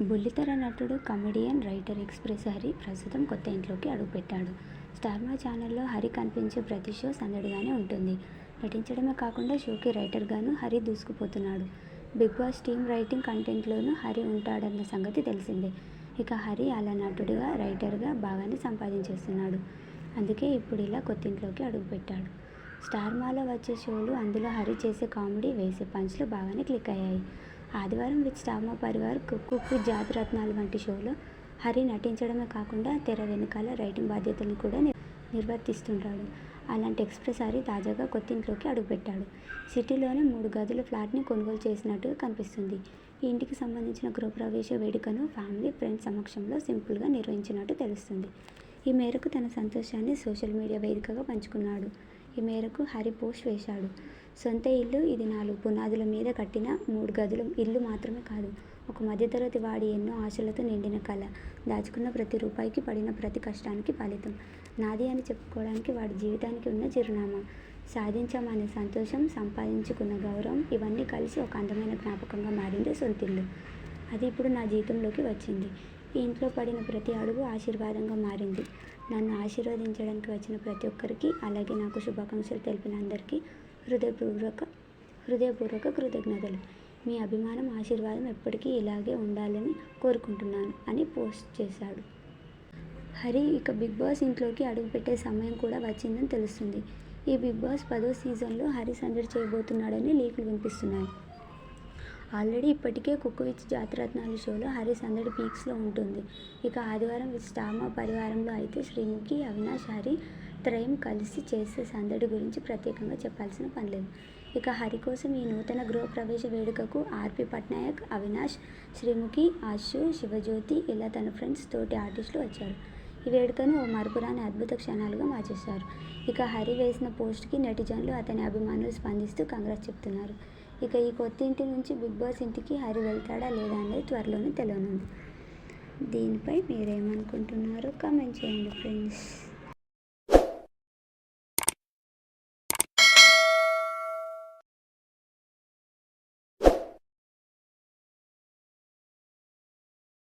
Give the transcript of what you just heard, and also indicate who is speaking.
Speaker 1: బుల్లితెర నటుడు, comedian, writer express Hari ప్రస్తుతం కొత్త ఇంట్లోకి అడుగుపెట్టాడు. స్టార్ మా ఛానల్‌లో హరి కనిపించే ప్రతి షో సందడిగానే ఉంటుంది. నటించడమే కాకుండా షోకి రైటర్‌గానూ హరి దూసుకుపోతున్నాడు. 'బిగ్ బాస్' టీమ్ రైటింగ్, కంటెంట్‌లోనూ హరి ఉంటాడన్న సంగతి తెలిసిందే. ఇక హరి అలా నటుడిగా, రైటర్‌గా బాగానే సంపాదించేస్తున్నాడు. అందుకే ఇప్పుడు ఇలా కొత్తింట్లోకి అడుగుపెట్టాడు. స్టార్ మాలో వచ్చే షోలు, అందులో హరి చేసే కామెడీ, వేసే పంచ్‌లు బాగానే క్లిక్ అయ్యాయి. ఆదివారం విత్ స్టార్ మా పరివార్, కుక్ విత్ జాతిరత్నాలు వంటి షోలో హరి నటించడమే కాకుండా తెర వెనుకాల రైటింగ్ బాధ్యతల్ని కూడా నిర్వర్తిస్తుంటాడు. అలాంటి ఎక్స్‌ప్రెస్ హరి తాజాగా కొత్తింట్లోకి అడుగుపెట్టాడు. సిటీలోనే 3 గదుల ఫ్లాట్‌ని కొనుగోలు చేసినట్టుగా కనిపిస్తుంది. ఈ ఇంటికి సంబంధించిన గృహప్రవేశ వేడుకను ఫ్యామిలీ, ఫ్రెండ్స్ సమక్షంలో సింపుల్‌గా నిర్వహించినట్టు తెలుస్తుంది. ఈ మేరకు తన సంతోషాన్ని సోషల్ మీడియా వేదికగా పంచుకున్నాడు. ఈ మేరకు హరి పోస్ట్ వేశాడు. సొంత ఇల్లు ఇది 4 పునాదుల మీద కట్టిన 3 గదుల ఇల్లు మాత్రమే కాదు. ఒక మధ్యతరగతి వాడి ఎన్నో ఆశలతో నిండిన కల. దాచుకున్న ప్రతి రూపాయికి, పడిన ప్రతి కష్టానికి ఫలితం. నాది అని చెప్పుకోవడానికి వాడి జీవితానికి ఉన్న చిరునామా. సాధించామనే సంతోషం, సంపాదించుకున్న గౌరవం ఇవన్నీ కలిసి ఒక అందమైన జ్ఞాపకంగా మారింది సొంతిల్లు. అది ఇప్పుడు నా జీవితంలోకి వచ్చింది. ఈ ఇంట్లో పడిన ప్రతి అడుగు ఆశీర్వాదంగా మారింది. నన్ను ఆశీర్వదించడానికి వచ్చిన ప్రతి ఒక్కరికి, అలాగే నాకు శుభాకాంక్షలు తెలిపిన అందరికీ హృదయపూర్వక కృతజ్ఞతలు. మీ అభిమానం, ఆశీర్వాదం ఎప్పటికీ ఇలాగే ఉండాలని కోరుకుంటున్నాను అని పోస్ట్ చేశాడు. హరి ఇక బిగ్ బాస్ ఇంట్లోకి అడుగుపెట్టే సమయం కూడా వచ్చిందని తెలుస్తుంది. ఈ బిగ్ బాస్ 10వ సీజన్లో హరి సందడి చేయబోతున్నాడని లీకులు వినిపిస్తున్నాయి. ఆల్రెడీ ఇప్పటికే కుక్ విత్ జాతిరత్నాలు షోలో హరి సందడి పీక్స్లో ఉంటుంది. ఇక ఆదివారం విత్ స్టార్ మా పరివారంలో అయితే శ్రీముఖి, అవినాష్, హరి త్రయం కలిసి చేసే సందడి గురించి ప్రత్యేకంగా చెప్పాల్సిన పనిలేదు. ఇక హరి కోసం ఈ నూతన గృహప్రవేశ వేడుకకు ఆర్‌పీ పట్నాయక్, అవినాష్, శ్రీముఖి, ఆశు, శివజ్యోతి ఇలా తన ఫ్రెండ్స్, తోటి ఆర్టిస్టులు వచ్చారు. ఈ వేడుకను ఓ మరపురాని అద్భుత క్షణాలుగా మార్చేశారు. ఇక హరి వేసిన పోస్ట్‌కి నెటిజన్లు, అతని అభిమానులు స్పందిస్తూ కంగ్రాట్స్ చెప్తున్నారు. ఇక ఈ కొత్తింటి నుంచి బిగ్ బాస్ ఇంటికి హరి వెళ్తాడా లేదా అనేది త్వరలోనే తెలియనుంది. దీనిపై మీరేమనుకుంటున్నారో కామెంట్ చేయండి ఫ్రెండ్స్.